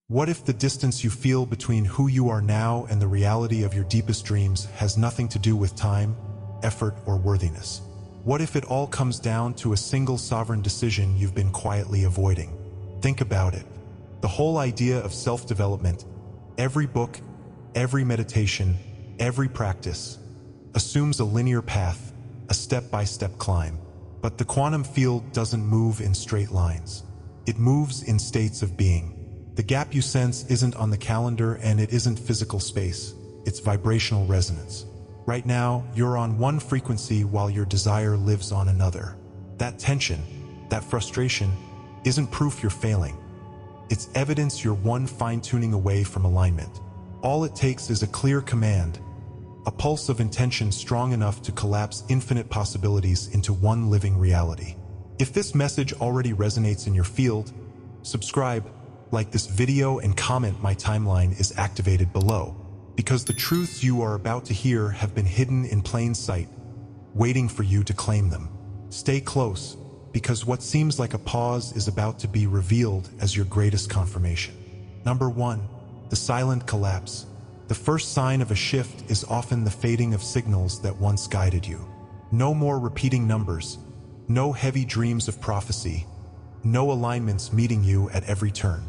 What if the distance you feel between who you are now and the reality of your deepest dreams has nothing to do with time, effort, or worthiness? What if it all comes down to a single sovereign decision you've been quietly avoiding? Think about it. The whole idea of self-development, every book, every meditation, every practice, assumes a linear path, a step-by-step climb. But the quantum field doesn't move in straight lines. It moves in states of being. The gap you sense isn't on the calendar, and it isn't physical space. It's vibrational resonance. Right now, you're on one frequency while your desire lives on another. That tension, that frustration, isn't proof you're failing. It's evidence you're one fine-tuning away from alignment. All it takes is a clear command, a pulse of intention strong enough to collapse infinite possibilities into one living reality. If this message already resonates in your field, subscribe, like this video, and comment. My timeline is activated below, because the truths you are about to hear have been hidden in plain sight, waiting for you to claim them. Stay close, because what seems like a pause is about to be revealed as your greatest confirmation. Number 1. The silent collapse. The first sign of a shift is often the fading of signals that once guided you. No more repeating numbers, no heavy dreams of prophecy, no alignments meeting you at every turn.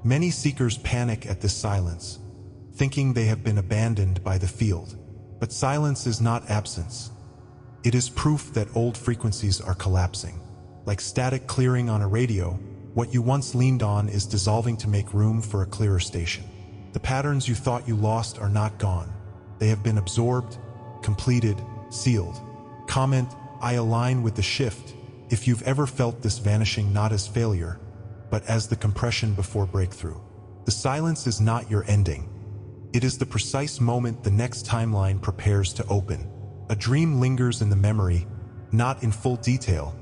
Many seekers panic at this silence, thinking they have been abandoned by the field. But silence is not absence. It is proof that old frequencies are collapsing. Like static clearing on a radio, what you once leaned on is dissolving to make room for a clearer station. The patterns you thought you lost are not gone. They have been absorbed, completed, sealed. Comment, I align with the shift, if you've ever felt this vanishing not as failure, but as the compression before breakthrough. The silence is not your ending. It is the precise moment the next timeline prepares to open. A dream lingers in the memory, not in full detail,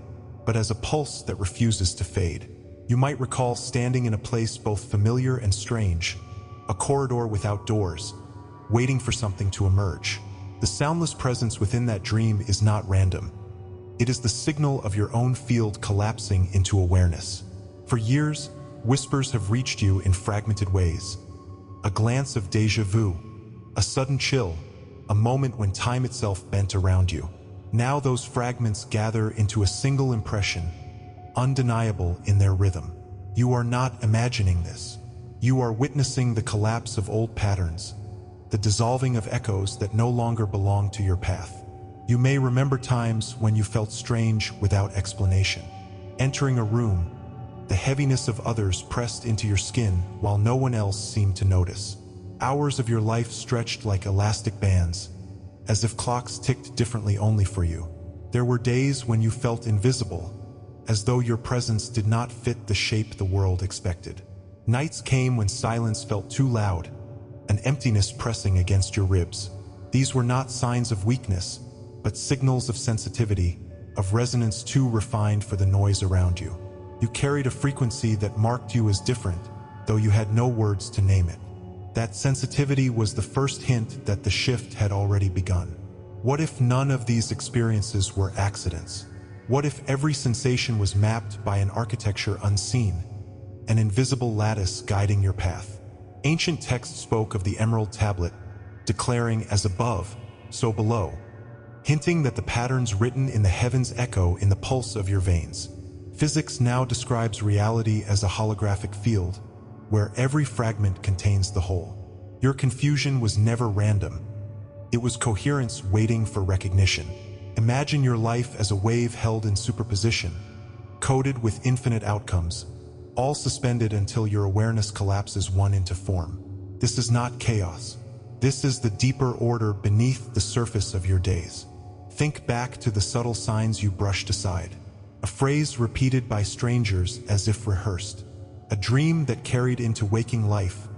but as a pulse that refuses to fade. You might recall standing in a place both familiar and strange, a corridor without doors, waiting for something to emerge. The soundless presence within that dream is not random. It is the signal of your own field collapsing into awareness. For years, whispers have reached you in fragmented ways. A glance of déjà vu, a sudden chill, a moment when time itself bent around you. Now those fragments gather into a single impression, undeniable in their rhythm. You are not imagining this. You are witnessing the collapse of old patterns, the dissolving of echoes that no longer belong to your path. You may remember times when you felt strange without explanation. Entering a room, the heaviness of others pressed into your skin while no one else seemed to notice. Hours of your life stretched like elastic bands, as if clocks ticked differently only for you. There were days when you felt invisible, as though your presence did not fit the shape the world expected. Nights came when silence felt too loud, an emptiness pressing against your ribs. These were not signs of weakness, but signals of sensitivity, of resonance too refined for the noise around you. You carried a frequency that marked you as different, though you had no words to name it. That sensitivity was the first hint that the shift had already begun. What if none of these experiences were accidents? What if every sensation was mapped by an architecture unseen, an invisible lattice guiding your path? Ancient texts spoke of the emerald tablet, declaring as above, so below, hinting that the patterns written in the heavens echo in the pulse of your veins. Physics now describes reality as a holographic field, where every fragment contains the whole. Your confusion was never random. It was coherence waiting for recognition. Imagine your life as a wave held in superposition, coded with infinite outcomes, all suspended until your awareness collapses one into form. This is not chaos. This is the deeper order beneath the surface of your days. Think back to the subtle signs you brushed aside. A phrase repeated by strangers as if rehearsed. A dream that carried into waking life,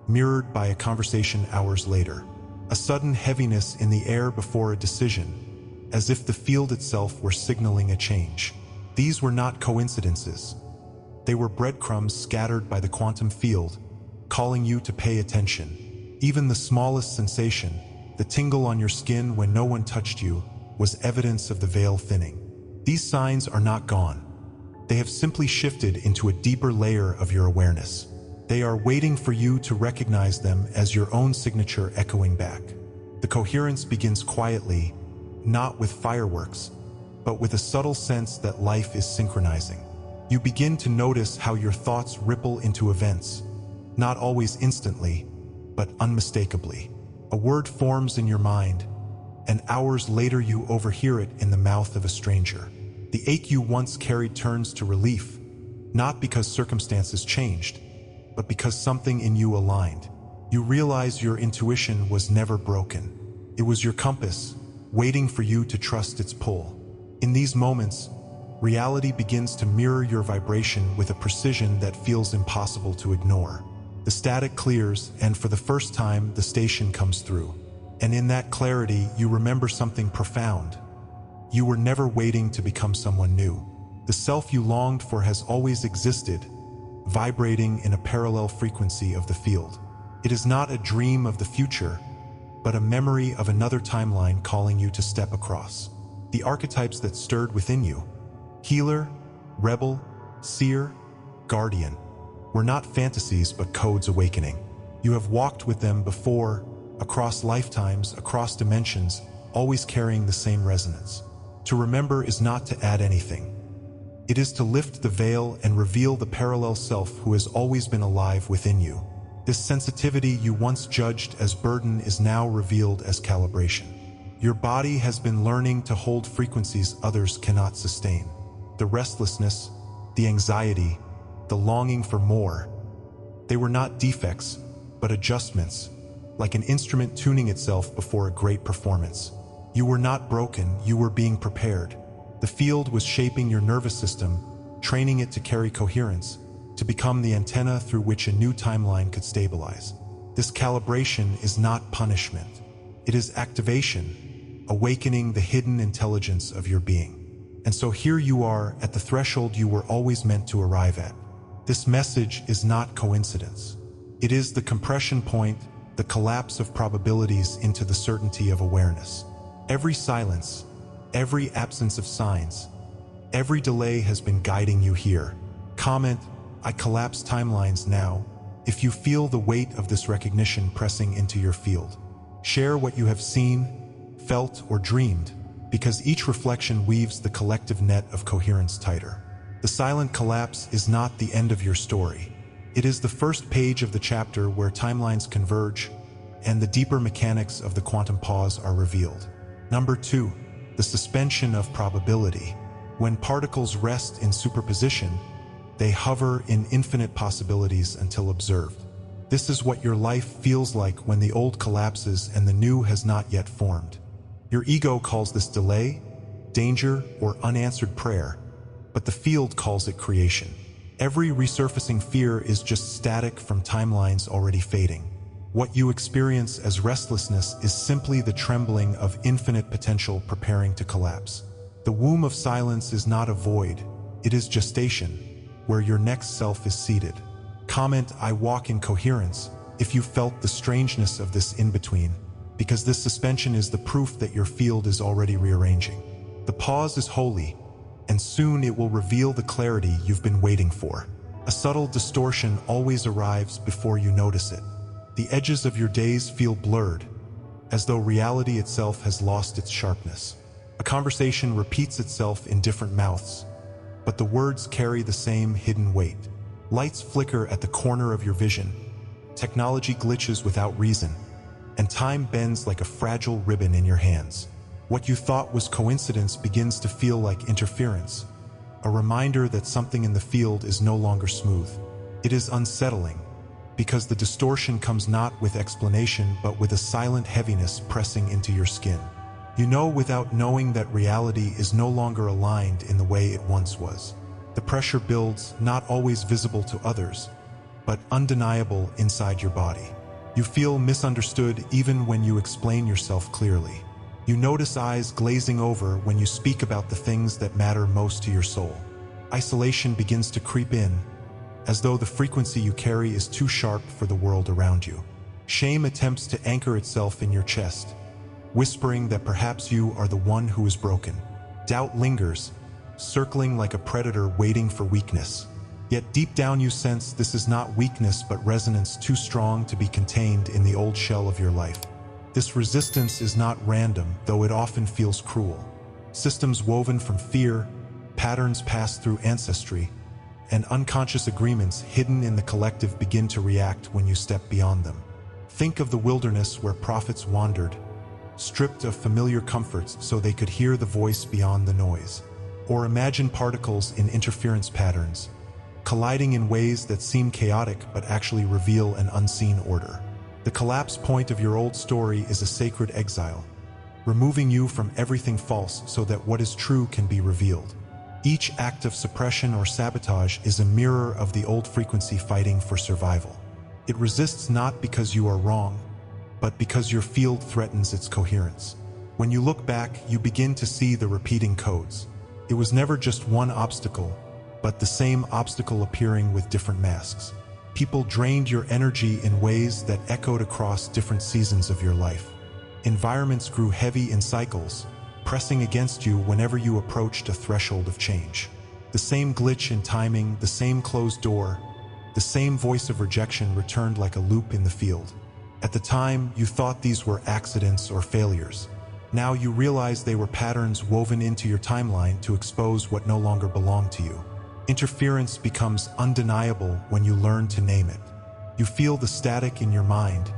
mirrored by a conversation hours later. A sudden heaviness in the air before a decision, as if the field itself were signaling a change. These were not coincidences. They were breadcrumbs scattered by the quantum field, calling you to pay attention. Even the smallest sensation, the tingle on your skin when no one touched you, was evidence of the veil thinning. These signs are not gone. They have simply shifted into a deeper layer of your awareness. They are waiting for you to recognize them as your own signature echoing back. The coherence begins quietly, not with fireworks, but with a subtle sense that life is synchronizing. You begin to notice how your thoughts ripple into events, not always instantly, but unmistakably. A word forms in your mind, and hours later you overhear it in the mouth of a stranger. The ache you once carried turns to relief, not because circumstances changed, but because something in you aligned. You realize your intuition was never broken. It was your compass, waiting for you to trust its pull. In these moments, reality begins to mirror your vibration with a precision that feels impossible to ignore. The static clears, and for the first time, the station comes through. And in that clarity, you remember something profound. You were never waiting to become someone new. The self you longed for has always existed, vibrating in a parallel frequency of the field. It is not a dream of the future, but a memory of another timeline calling you to step across. The archetypes that stirred within you, healer, rebel, seer, guardian, were not fantasies but codes awakening. You have walked with them before, across lifetimes, across dimensions, always carrying the same resonance. To remember is not to add anything. It is to lift the veil and reveal the parallel self who has always been alive within you. This sensitivity you once judged as burden is now revealed as calibration. Your body has been learning to hold frequencies others cannot sustain. The restlessness, the anxiety, the longing for more. They were not defects, but adjustments, like an instrument tuning itself before a great performance. You were not broken, you were being prepared. The field was shaping your nervous system, training it to carry coherence, to become the antenna through which a new timeline could stabilize. This calibration is not punishment. It is activation, awakening the hidden intelligence of your being. And so here you are at the threshold you were always meant to arrive at. This message is not coincidence. It is the compression point, the collapse of probabilities into the certainty of awareness. Every silence, every absence of signs, every delay has been guiding you here. Comment, I collapse timelines now, if you feel the weight of this recognition pressing into your field. Share what you have seen, felt, or dreamed, because each reflection weaves the collective net of coherence tighter. The silent collapse is not the end of your story. It is the first page of the chapter where timelines converge and the deeper mechanics of the quantum pause are revealed. Number 2, the suspension of probability. When particles rest in superposition, they hover in infinite possibilities until observed. This is what your life feels like when the old collapses and the new has not yet formed. Your ego calls this delay, danger, or unanswered prayer, but the field calls it creation. Every resurfacing fear is just static from timelines already fading. What you experience as restlessness is simply the trembling of infinite potential preparing to collapse. The womb of silence is not a void, it is gestation, where your next self is seated. Comment, I walk in coherence, if you felt the strangeness of this in-between, because this suspension is the proof that your field is already rearranging. The pause is holy, and soon it will reveal the clarity you've been waiting for. A subtle distortion always arrives before you notice it. The edges of your days feel blurred, as though reality itself has lost its sharpness. A conversation repeats itself in different mouths, but the words carry the same hidden weight. Lights flicker at the corner of your vision, technology glitches without reason, and time bends like a fragile ribbon in your hands. What you thought was coincidence begins to feel like interference, a reminder that something in the field is no longer smooth. It is unsettling, because the distortion comes not with explanation but with a silent heaviness pressing into your skin. You know without knowing that reality is no longer aligned in the way it once was. The pressure builds, not always visible to others, but undeniable inside your body. You feel misunderstood even when you explain yourself clearly. You notice eyes glazing over when you speak about the things that matter most to your soul. Isolation begins to creep in, as though the frequency you carry is too sharp for the world around you. Shame attempts to anchor itself in your chest, whispering that perhaps you are the one who is broken. Doubt lingers, circling like a predator waiting for weakness. Yet deep down you sense this is not weakness but resonance too strong to be contained in the old shell of your life. This resistance is not random, though it often feels cruel. Systems woven from fear, patterns passed through ancestry, and unconscious agreements hidden in the collective begin to react when you step beyond them. Think of the wilderness where prophets wandered, stripped of familiar comforts so they could hear the voice beyond the noise. Or imagine particles in interference patterns, colliding in ways that seem chaotic but actually reveal an unseen order. The collapse point of your old story is a sacred exile, removing you from everything false so that what is true can be revealed. Each act of suppression or sabotage is a mirror of the old frequency fighting for survival. It resists not because you are wrong, but because your field threatens its coherence. When you look back, you begin to see the repeating codes. It was never just one obstacle, but the same obstacle appearing with different masks. People drained your energy in ways that echoed across different seasons of your life. Environments grew heavy in cycles, pressing against you whenever you approached a threshold of change. The same glitch in timing, the same closed door, the same voice of rejection returned like a loop in the field. At the time, you thought these were accidents or failures. Now you realize they were patterns woven into your timeline to expose what no longer belonged to you. Interference becomes undeniable when you learn to name it. You feel the static in your mind,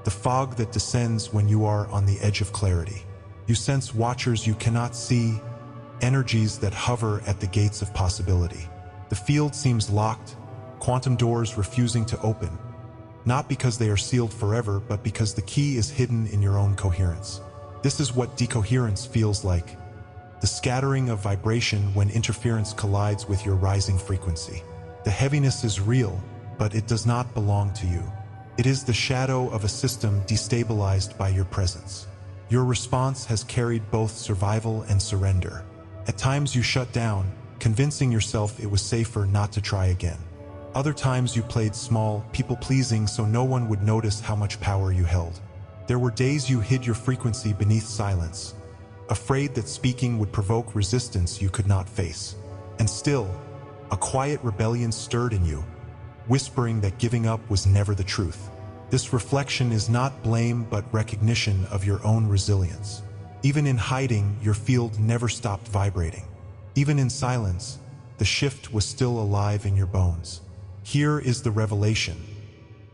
the fog that descends when you are on the edge of clarity. You sense watchers you cannot see, energies that hover at the gates of possibility. The field seems locked, quantum doors refusing to open, not because they are sealed forever, but because the key is hidden in your own coherence. This is what decoherence feels like, the scattering of vibration when interference collides with your rising frequency. The heaviness is real, but it does not belong to you. It is the shadow of a system destabilized by your presence. Your response has carried both survival and surrender. At times you shut down, convincing yourself it was safer not to try again. Other times you played small, people-pleasing so no one would notice how much power you held. There were days you hid your frequency beneath silence, afraid that speaking would provoke resistance you could not face. And still, a quiet rebellion stirred in you, whispering that giving up was never the truth. This reflection is not blame but recognition of your own resilience. Even in hiding, your field never stopped vibrating. Even in silence, the shift was still alive in your bones. Here is the revelation.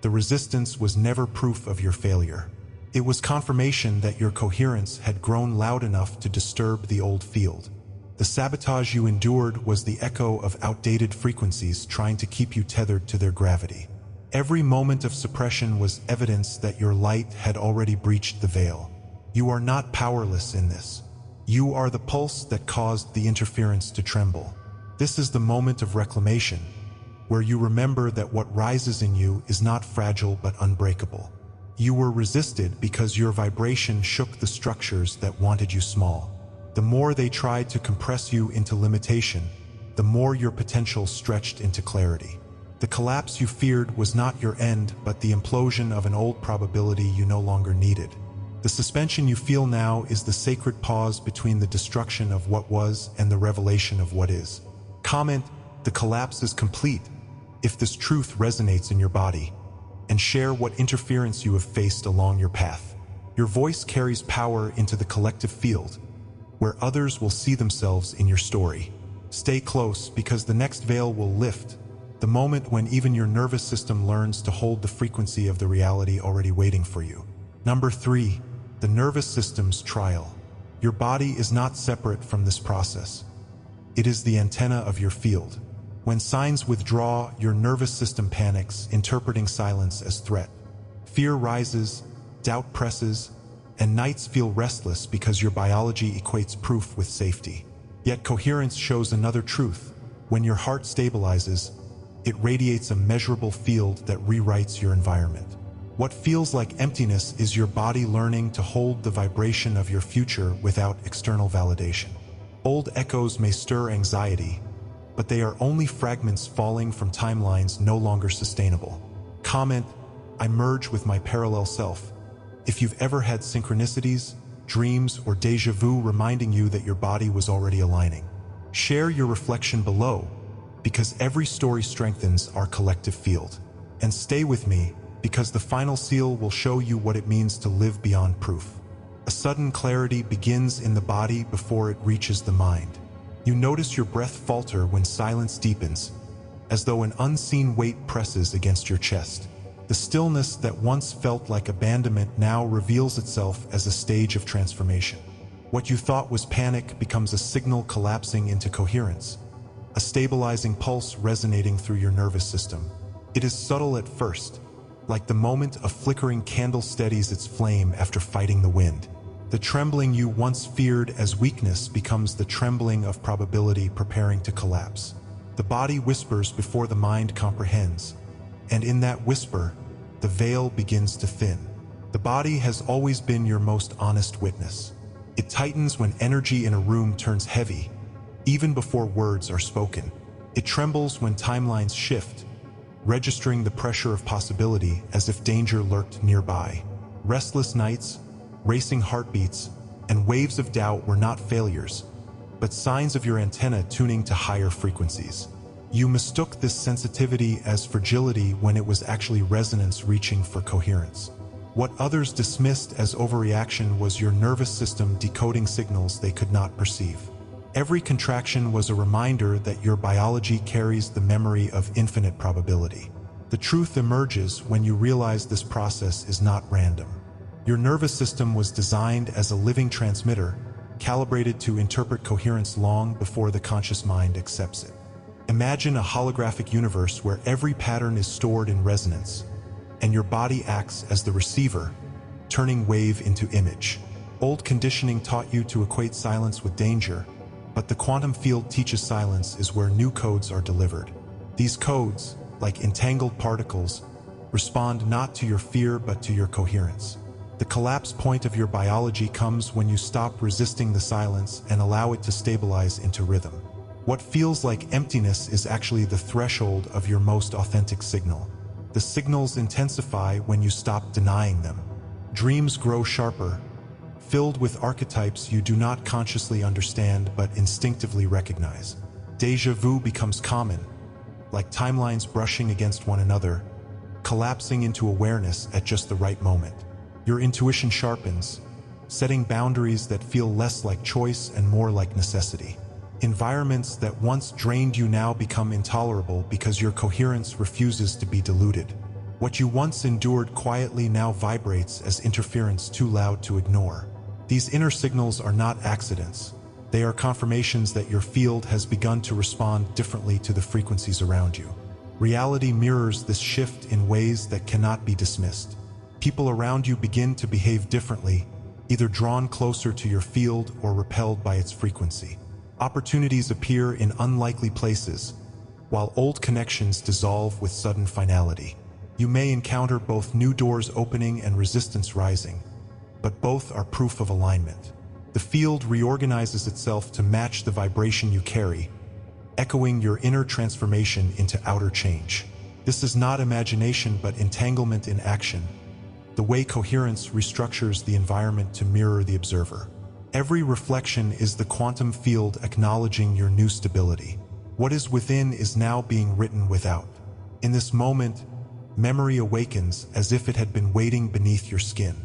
The resistance was never proof of your failure. It was confirmation that your coherence had grown loud enough to disturb the old field. The sabotage you endured was the echo of outdated frequencies trying to keep you tethered to their gravity. Every moment of suppression was evidence that your light had already breached the veil. You are not powerless in this. You are the pulse that caused the interference to tremble. This is the moment of reclamation, where you remember that what rises in you is not fragile but unbreakable. You were resisted because your vibration shook the structures that wanted you small. The more they tried to compress you into limitation, the more your potential stretched into clarity. The collapse you feared was not your end, but the implosion of an old probability you no longer needed. The suspension you feel now is the sacred pause between the destruction of what was and the revelation of what is. Comment, "The collapse is complete," if this truth resonates in your body, and share what interference you have faced along your path. Your voice carries power into the collective field, where others will see themselves in your story. Stay close, because the next veil will lift, the moment when even your nervous system learns to hold the frequency of the reality already waiting for you. Number 3, the nervous system's trial. Your body is not separate from this process. It is the antenna of your field. When signs withdraw, your nervous system panics, interpreting silence as threat. Fear rises, doubt presses, and nights feel restless because your biology equates proof with safety. Yet coherence shows another truth. When your heart stabilizes, it radiates a measurable field that rewrites your environment. What feels like emptiness is your body learning to hold the vibration of your future without external validation. Old echoes may stir anxiety, but they are only fragments falling from timelines no longer sustainable. Comment, "I merge with my parallel self," if you've ever had synchronicities, dreams, or déjà vu reminding you that your body was already aligning. Share your reflection below, because every story strengthens our collective field. And stay with me, because the final seal will show you what it means to live beyond proof. A sudden clarity begins in the body before it reaches the mind. You notice your breath falter when silence deepens, as though an unseen weight presses against your chest. The stillness that once felt like abandonment now reveals itself as a stage of transformation. What you thought was panic becomes a signal collapsing into coherence, a stabilizing pulse resonating through your nervous system. It is subtle at first, like the moment a flickering candle steadies its flame after fighting the wind. The trembling you once feared as weakness becomes the trembling of probability preparing to collapse. The body whispers before the mind comprehends, and in that whisper, the veil begins to thin. The body has always been your most honest witness. It tightens when energy in a room turns heavy, even before words are spoken. It trembles when timelines shift, registering the pressure of possibility as if danger lurked nearby. Restless nights, racing heartbeats, and waves of doubt were not failures, but signs of your antenna tuning to higher frequencies. You mistook this sensitivity as fragility when it was actually resonance reaching for coherence. What others dismissed as overreaction was your nervous system decoding signals they could not perceive. Every contraction was a reminder that your biology carries the memory of infinite probability. The truth emerges when you realize this process is not random. Your nervous system was designed as a living transmitter, calibrated to interpret coherence long before the conscious mind accepts it. Imagine a holographic universe where every pattern is stored in resonance, and your body acts as the receiver, turning wave into image. Old conditioning taught you to equate silence with danger, but the quantum field teaches silence is where new codes are delivered. These codes, like entangled particles, respond not to your fear but to your coherence. The collapse point of your biology comes when you stop resisting the silence and allow it to stabilize into rhythm. What feels like emptiness is actually the threshold of your most authentic signal. The signals intensify when you stop denying them. Dreams grow sharper, filled with archetypes you do not consciously understand but instinctively recognize. Déjà vu becomes common, like timelines brushing against one another, collapsing into awareness at just the right moment. Your intuition sharpens, setting boundaries that feel less like choice and more like necessity. Environments that once drained you now become intolerable because your coherence refuses to be diluted. What you once endured quietly now vibrates as interference too loud to ignore. These inner signals are not accidents. They are confirmations that your field has begun to respond differently to the frequencies around you. Reality mirrors this shift in ways that cannot be dismissed. People around you begin to behave differently, either drawn closer to your field or repelled by its frequency. Opportunities appear in unlikely places, while old connections dissolve with sudden finality. You may encounter both new doors opening and resistance rising, but both are proof of alignment. The field reorganizes itself to match the vibration you carry, echoing your inner transformation into outer change. This is not imagination but entanglement in action, the way coherence restructures the environment to mirror the observer. Every reflection is the quantum field acknowledging your new stability. What is within is now being written without. In this moment, memory awakens as if it had been waiting beneath your skin.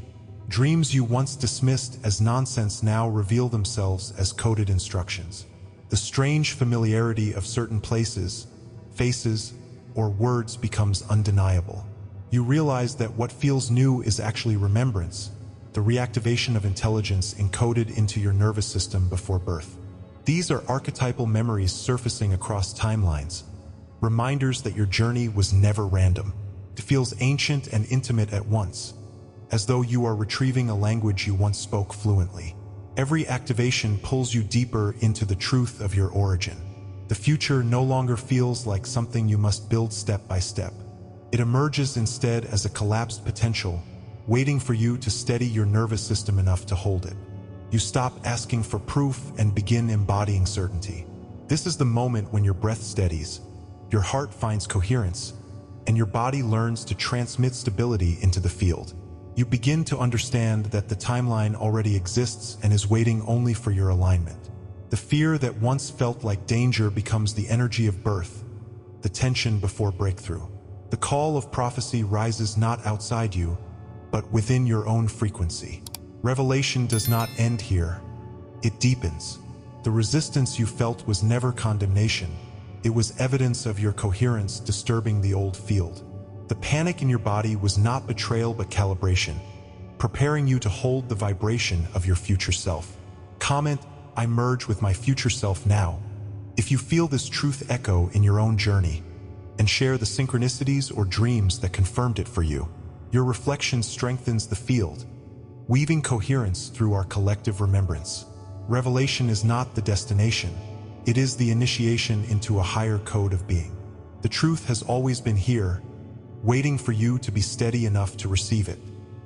Dreams you once dismissed as nonsense now reveal themselves as coded instructions. The strange familiarity of certain places, faces, or words becomes undeniable. You realize that what feels new is actually remembrance, the reactivation of intelligence encoded into your nervous system before birth. These are archetypal memories surfacing across timelines, reminders that your journey was never random. It feels ancient and intimate at once, as though you are retrieving a language you once spoke fluently. Every activation pulls you deeper into the truth of your origin. The future no longer feels like something you must build step by step. It emerges instead as a collapsed potential, waiting for you to steady your nervous system enough to hold it. You stop asking for proof and begin embodying certainty. This is the moment when your breath steadies, your heart finds coherence, and your body learns to transmit stability into the field. You begin to understand that the timeline already exists and is waiting only for your alignment. The fear that once felt like danger becomes the energy of birth, the tension before breakthrough. The call of prophecy rises not outside you, but within your own frequency. Revelation does not end here. It deepens. The resistance you felt was never condemnation. It was evidence of your coherence disturbing the old field. The panic in your body was not betrayal but calibration, preparing you to hold the vibration of your future self. Comment, I merge with my future self now, if you feel this truth echo in your own journey, and share the synchronicities or dreams that confirmed it for you. Your reflection strengthens the field, weaving coherence through our collective remembrance. Revelation is not the destination. It is the initiation into a higher code of being. The truth has always been here, waiting for you to be steady enough to receive it.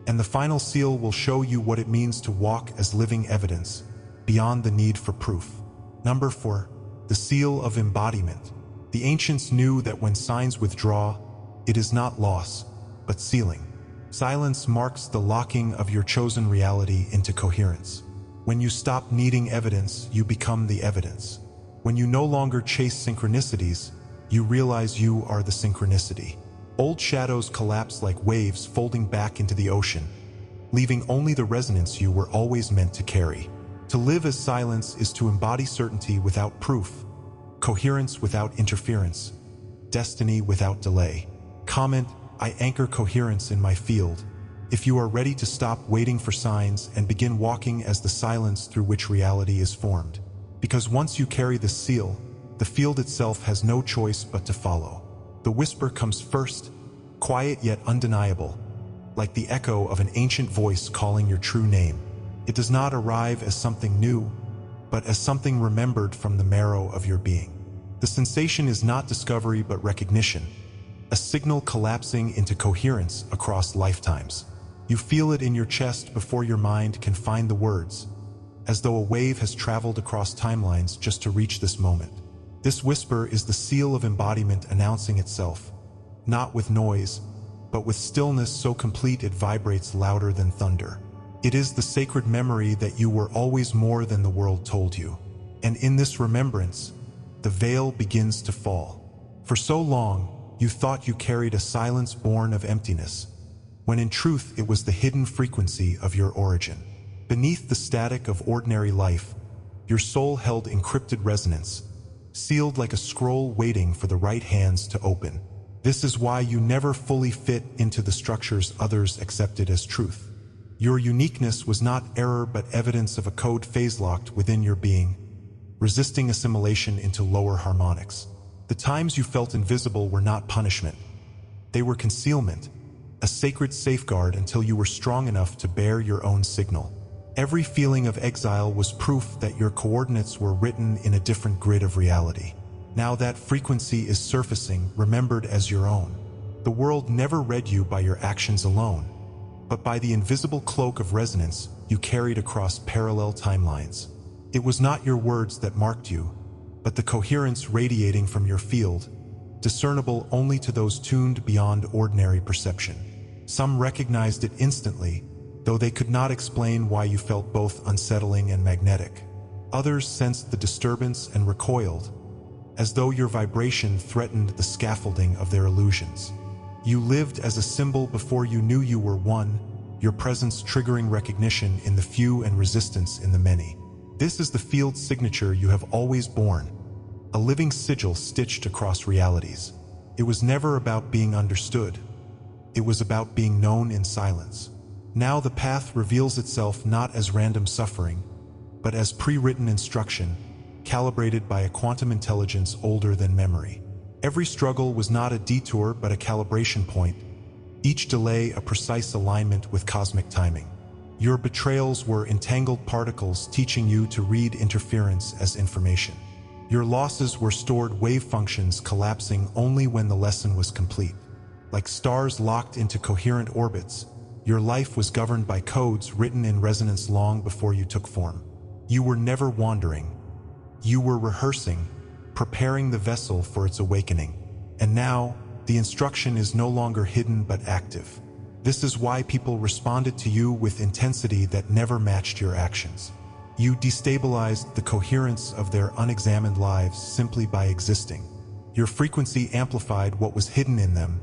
And the final seal will show you what it means to walk as living evidence, beyond the need for proof. Number 4. The seal of embodiment. The ancients knew that when signs withdraw, it is not loss, but sealing. Silence marks the locking of your chosen reality into coherence. When you stop needing evidence, you become the evidence. When you no longer chase synchronicities, you realize you are the synchronicity. Old shadows collapse like waves folding back into the ocean, leaving only the resonance you were always meant to carry. To live as silence is to embody certainty without proof, coherence without interference, destiny without delay. Comment, I anchor coherence in my field. If you are ready to stop waiting for signs and begin walking as the silence through which reality is formed. Because once you carry this seal, the field itself has no choice but to follow. The whisper comes first, quiet yet undeniable, like the echo of an ancient voice calling your true name. It does not arrive as something new, but as something remembered from the marrow of your being. The sensation is not discovery but recognition, a signal collapsing into coherence across lifetimes. You feel it in your chest before your mind can find the words, as though a wave has traveled across timelines just to reach this moment. This whisper is the seal of embodiment announcing itself, not with noise, but with stillness so complete it vibrates louder than thunder. It is the sacred memory that you were always more than the world told you. And in this remembrance, the veil begins to fall. For so long, you thought you carried a silence born of emptiness, when in truth it was the hidden frequency of your origin. Beneath the static of ordinary life, your soul held encrypted resonance, sealed like a scroll waiting for the right hands to open. This is why you never fully fit into the structures others accepted as truth. Your uniqueness was not error but evidence of a code phase-locked within your being, resisting assimilation into lower harmonics. The times you felt invisible were not punishment. They were concealment, a sacred safeguard until you were strong enough to bear your own signal. Every feeling of exile was proof that your coordinates were written in a different grid of reality. Now that frequency is surfacing, remembered as your own. The world never read you by your actions alone, but by the invisible cloak of resonance you carried across parallel timelines. It was not your words that marked you, but the coherence radiating from your field, discernible only to those tuned beyond ordinary perception. Some recognized it instantly, though they could not explain why you felt both unsettling and magnetic. Others sensed the disturbance and recoiled, as though your vibration threatened the scaffolding of their illusions. You lived as a symbol before you knew you were one, your presence triggering recognition in the few and resistance in the many. This is the field signature you have always borne, a living sigil stitched across realities. It was never about being understood. It was about being known in silence. Now the path reveals itself not as random suffering, but as pre-written instruction, calibrated by a quantum intelligence older than memory. Every struggle was not a detour but a calibration point, each delay a precise alignment with cosmic timing. Your betrayals were entangled particles teaching you to read interference as information. Your losses were stored wave functions collapsing only when the lesson was complete. Like stars locked into coherent orbits, your life was governed by codes written in resonance long before you took form. You were never wandering. You were rehearsing, preparing the vessel for its awakening. And now, the instruction is no longer hidden but active. This is why people responded to you with intensity that never matched your actions. You destabilized the coherence of their unexamined lives simply by existing. Your frequency amplified what was hidden in them,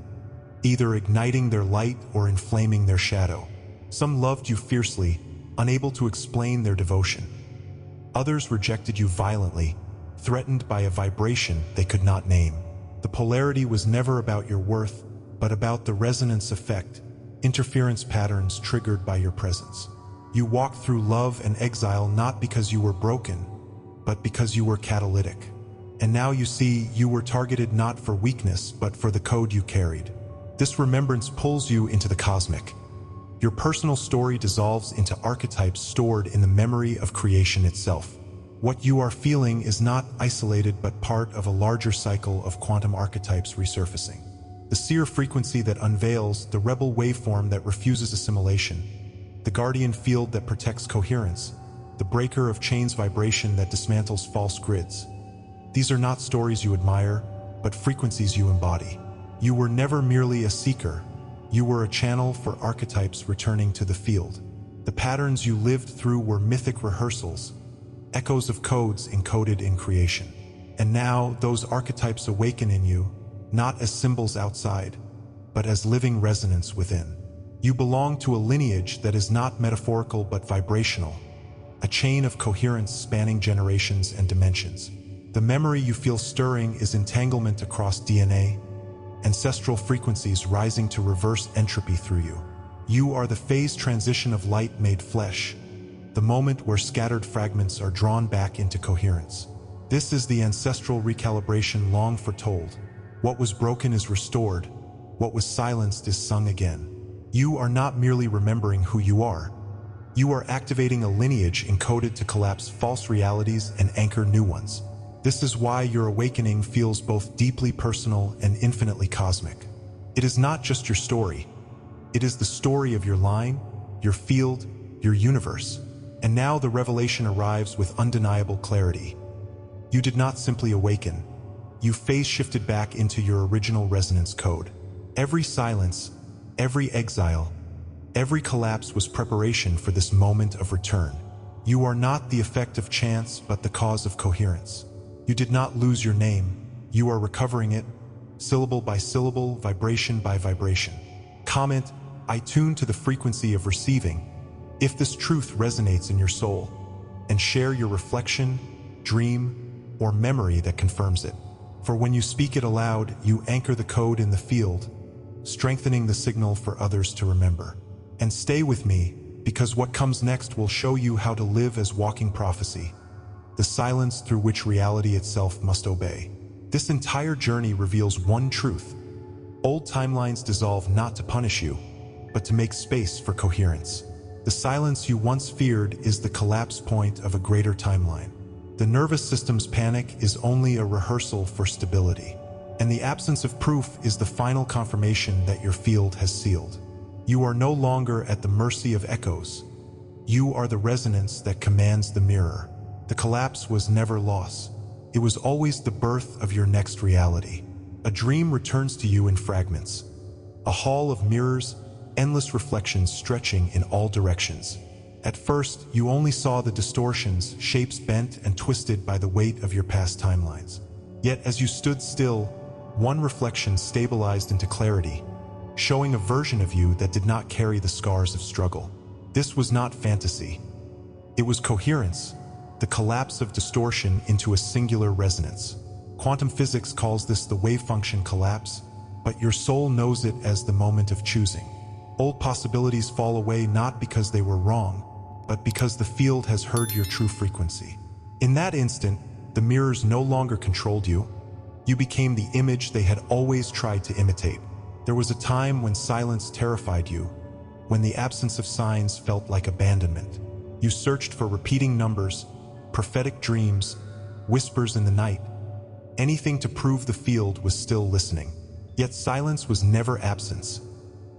either igniting their light or inflaming their shadow. Some loved you fiercely, unable to explain their devotion. Others rejected you violently, threatened by a vibration they could not name. The polarity was never about your worth, but about the resonance effect, interference patterns triggered by your presence. You walked through love and exile not because you were broken, but because you were catalytic. And now you see you were targeted not for weakness, but for the code you carried. This remembrance pulls you into the cosmic. Your personal story dissolves into archetypes stored in the memory of creation itself. What you are feeling is not isolated but part of a larger cycle of quantum archetypes resurfacing. The seer frequency that unveils, the rebel waveform that refuses assimilation, the guardian field that protects coherence, the breaker of chains vibration that dismantles false grids. These are not stories you admire, but frequencies you embody. You were never merely a seeker. You were a channel for archetypes returning to the field. The patterns you lived through were mythic rehearsals, echoes of codes encoded in creation. And now those archetypes awaken in you, not as symbols outside, but as living resonance within. You belong to a lineage that is not metaphorical but vibrational, a chain of coherence spanning generations and dimensions. The memory you feel stirring is entanglement across DNA, ancestral frequencies rising to reverse entropy through you. You are the phase transition of light made flesh, the moment where scattered fragments are drawn back into coherence. This is the ancestral recalibration long foretold. What was broken is restored, what was silenced is sung again. You are not merely remembering who you are. You are activating a lineage encoded to collapse false realities and anchor new ones. This is why your awakening feels both deeply personal and infinitely cosmic. It is not just your story. It is the story of your line, your field, your universe. And now the revelation arrives with undeniable clarity. You did not simply awaken. You phase-shifted back into your original resonance code. Every silence, every exile, every collapse was preparation for this moment of return. You are not the effect of chance, but the cause of coherence. You did not lose your name. You are recovering it, syllable by syllable, vibration by vibration. Comment, I tune to the frequency of receiving, if this truth resonates in your soul, and share your reflection, dream, or memory that confirms it. For when you speak it aloud, you anchor the code in the field, strengthening the signal for others to remember. And stay with me, because what comes next will show you how to live as walking prophecy, the silence through which reality itself must obey. This entire journey reveals one truth. Old timelines dissolve not to punish you, but to make space for coherence. The silence you once feared is the collapse point of a greater timeline. The nervous system's panic is only a rehearsal for stability, and the absence of proof is the final confirmation that your field has sealed. You are no longer at the mercy of echoes. You are the resonance that commands the mirror. The collapse was never loss. It was always the birth of your next reality. A dream returns to you in fragments. A hall of mirrors, endless reflections stretching in all directions. At first, you only saw the distortions, shapes bent and twisted by the weight of your past timelines. Yet as you stood still, one reflection stabilized into clarity, showing a version of you that did not carry the scars of struggle. This was not fantasy. It was coherence, the collapse of distortion into a singular resonance. Quantum physics calls this the wave function collapse, but your soul knows it as the moment of choosing. Old possibilities fall away not because they were wrong, but because the field has heard your true frequency. In that instant, the mirrors no longer controlled you. You became the image they had always tried to imitate. There was a time when silence terrified you, when the absence of signs felt like abandonment. You searched for repeating numbers, prophetic dreams, whispers in the night. Anything to prove the field was still listening. Yet silence was never absence.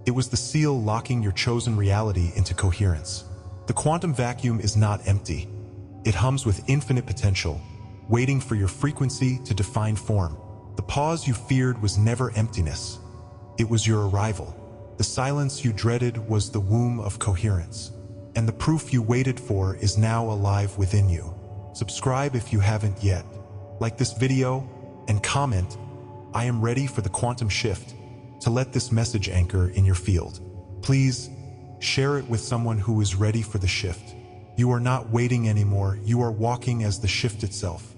It was the seal locking your chosen reality into coherence. The quantum vacuum is not empty. It hums with infinite potential, waiting for your frequency to define form. The pause you feared was never emptiness. It was your arrival. The silence you dreaded was the womb of coherence. And the proof you waited for is now alive within you. Subscribe if you haven't yet. Like this video and comment, I am ready for the quantum shift. To let this message anchor in your field, please share it with someone who is ready for the shift. You are not waiting anymore, you are walking as the shift itself.